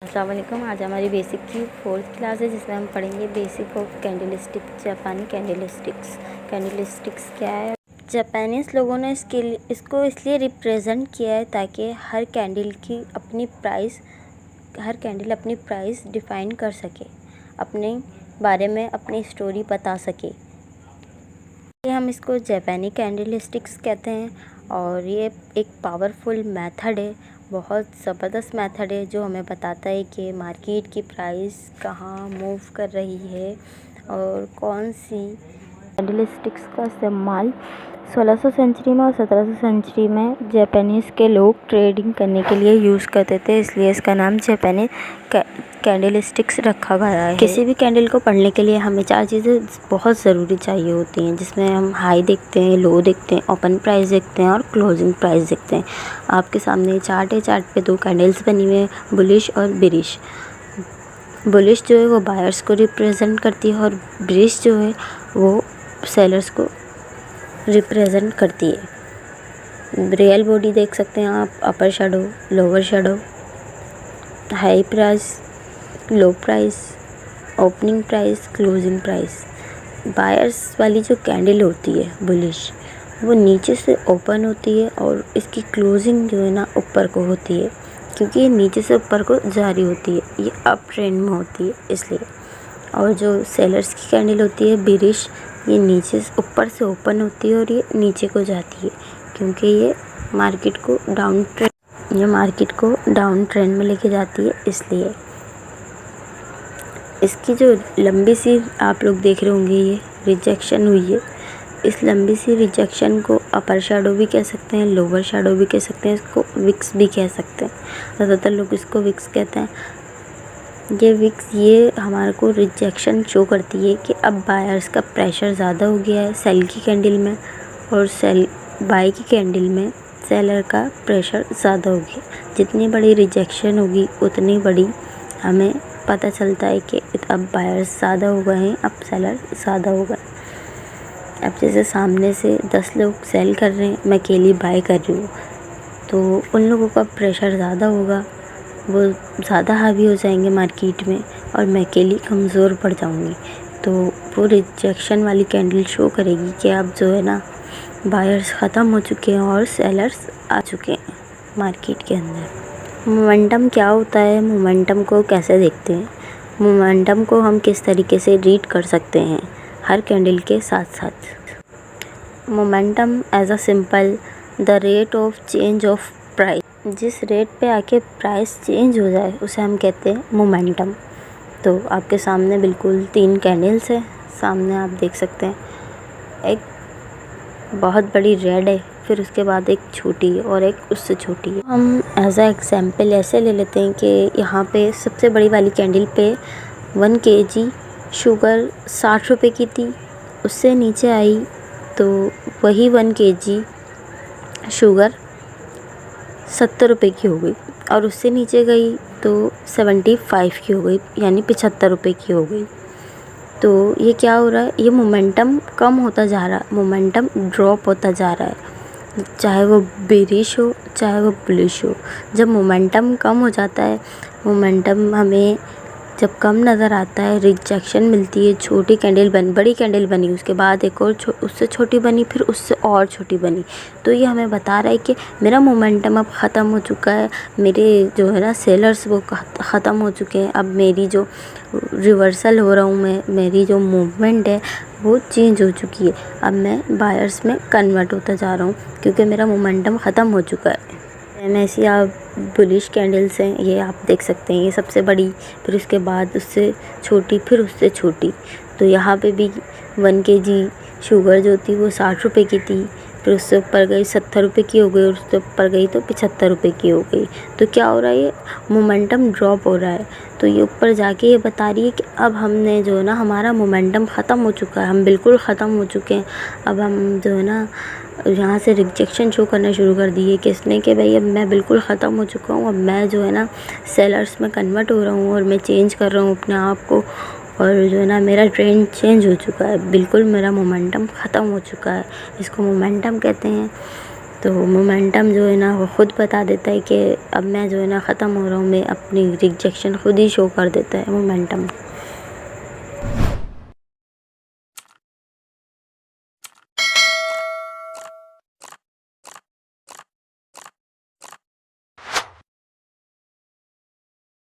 अस्सलाम वालेकुम। आज हमारी बेसिक की 4th क्लास है जिसमें हम पढ़ेंगे बेसिक ऑफ कैंडलस्टिक, जापानी कैंडलस्टिक्स। कैंडलस्टिक्स क्या है? जापानीज़ लोगों ने इसको इसलिए रिप्रेजेंट किया है ताकि हर कैंडल अपनी प्राइस डिफ़ाइन कर सके, अपने बारे में अपनी स्टोरी बता सके। हम इसको जापानी कैंडलस्टिक्स कहते हैं और ये एक पावरफुल मेथड है, बहुत ज़बरदस्त मेथड है जो हमें बताता है कि मार्केट की प्राइस कहाँ मूव कर रही है और कौन सी कैंडलस्टिक्स का इस्तेमाल 1600 सेंचुरी में और 1700 सेंचुरी में जापानीज़ के लोग ट्रेडिंग करने के लिए यूज़ करते थे, इसलिए इसका नाम जापानी कैंडलस्टिक्स रखा गया है। किसी भी कैंडल को पढ़ने के लिए हमें 4 चीज़ें बहुत ज़रूरी चाहिए होती हैं, जिसमें हम हाई देखते हैं, लो देखते हैं, ओपन प्राइस देखते हैं और क्लोजिंग प्राइस देखते हैं। आपके सामने चार्ट है, चार्ट पे 2 कैंडल्स बनी हुई हैं, बुलिश और बेरिश। बुलिश जो है वो बायर्स को रिप्रेजेंट करती है और बेरिश जो है वो सेलर्स को रिप्रेजेंट करती है। रियल बॉडी देख सकते हैं आप, अपर shadow, lower shadow, high price, लो price, opening price, closing price. Buyers वाली जो कैंडल होती है बुलिश, वो नीचे से ओपन होती है और इसकी क्लोजिंग जो है ना ऊपर को होती है, क्योंकि ये नीचे से ऊपर को जारी होती है, ये अप ट्रेंड में होती है इसलिए। और जो सेलर्स की कैंडल होती है बेरिश, ये नीचे से ऊपर से ओपन होती है और ये नीचे को जाती है, क्योंकि ये मार्केट को डाउन ट्रेंड में लेके जाती है, इसलिए। इसकी जो लंबी सी आप लोग देख रहे होंगे ये रिजेक्शन हुई है, इस लंबी सी रिजेक्शन को अपर शैडो भी कह सकते हैं, लोअर शैडो भी कह सकते हैं, इसको विक्स भी कह सकते हैं। ज़्यादातर लोग इसको विक्स कहते हैं। ये विक्स ये हमारे को रिजेक्शन शो करती है कि अब बायर्स का प्रेशर ज़्यादा हो गया है सेल की कैंडल में, और बाय की कैंडल में सेलर का प्रेशर ज़्यादा हो गया। जितनी बड़ी रिजेक्शन होगी उतनी बड़ी हमें पता चलता है कि अब बायर्स ज़्यादा हो गए हैं, अब सेलर ज़्यादा हो गए। अब जैसे सामने से 10 लोग सेल कर रहे हैं, मैं अकेली बाय कर रही हूँ, तो उन लोगों का प्रेशर ज़्यादा होगा, वो ज़्यादा हावी हो जाएंगे मार्केट में और मैं अकेली कमज़ोर पड़ जाऊंगी। तो वो रिजेक्शन वाली कैंडल शो करेगी कि अब जो है ना बायर्स ख़त्म हो चुके हैं और सेलर्स आ चुके हैं मार्केट के अंदर। मोमेंटम क्या होता है, मोमेंटम को कैसे देखते हैं, मोमेंटम को हम किस तरीके से रीड कर सकते हैं हर कैंडल के साथ साथ। Momentum as a simple the rate of change of price, जिस रेट पे आके प्राइस चेंज हो जाए उसे हम कहते हैं मोमेंटम। तो आपके सामने बिल्कुल 3 कैंडल्स है, सामने आप देख सकते हैं, एक बहुत बड़ी रेड है, फिर उसके बाद एक छोटी और एक उससे छोटी है। हम एज अ एग्जाम्पल ऐसे ले लेते हैं कि यहाँ पे सबसे बड़ी वाली कैंडल पे 1 kg शुगर 60 रुपये की थी, उससे नीचे आई तो वही 1 kg शुगर 70 रुपये की हो गई, और उससे नीचे गई तो 75 की हो गई, यानी 75 रुपये की हो गई। तो ये क्या हो रहा है, ये मोमेंटम कम होता जा रहा है, मोमेंटम ड्रॉप होता जा रहा है, चाहे वो बेरिश हो चाहे वो बुलिश हो। जब मोमेंटम कम हो जाता है, मोमेंटम हमें जब कम नज़र आता है, रिजेक्शन मिलती है, छोटी कैंडल बड़ी कैंडल बनी, उसके बाद एक और उससे छोटी बनी, फिर उससे और छोटी बनी, तो ये हमें बता रहा है कि मेरा मोमेंटम अब ख़त्म हो चुका है, मेरे जो है ना सेलर्स वो ख़त्म हो चुके हैं, अब मेरी जो रिवर्सल हो रहा हूँ मेरी जो मूवमेंट है वो चेंज हो चुकी है, अब मैं बायर्स में कन्वर्ट होता जा रहा हूँ, क्योंकि मेरा मोमेंटम ख़त्म हो चुका है। ऐसी आप बुलिश कैंडल्स हैं, ये आप देख सकते हैं, ये सबसे बड़ी, फिर उसके बाद उससे छोटी, फिर उससे छोटी। तो यहाँ पे भी 1 kg शुगर जो थी वो 60 रुपये की थी, फिर उससे ऊपर गई 70 रुपये की हो गई, और उससे ऊपर गई तो 75 रुपये की हो गई। तो क्या हो रहा है, ये मोमेंटम ड्रॉप हो रहा है। तो ये ऊपर जाके ये बता रही है कि अब हमने जो है ना हमारा मोमेंटम ख़त्म हो चुका है, हम बिल्कुल ख़त्म हो चुके हैं। अब हम जो है ना यहाँ से रिजेक्शन शो करना शुरू कर दी है किसने, कि भाई अब मैं बिल्कुल ख़त्म हो चुका हूँ, अब मैं जो है ना सेलर्स में कन्वर्ट हो रहा हूँ और मैं चेंज कर रहा हूँ अपने आप को, और जो है ना मेरा ट्रेंड चेंज हो चुका है, बिल्कुल मेरा मोमेंटम ख़त्म हो चुका है, इसको मोमेंटम कहते हैं। तो मोमेंटम जो है ना वो खुद बता देता है कि अब मैं जो है ना ख़त्म हो रहा हूँ, मैं अपनी रिजेक्शन खुद ही शो कर देता है मोमेंटम।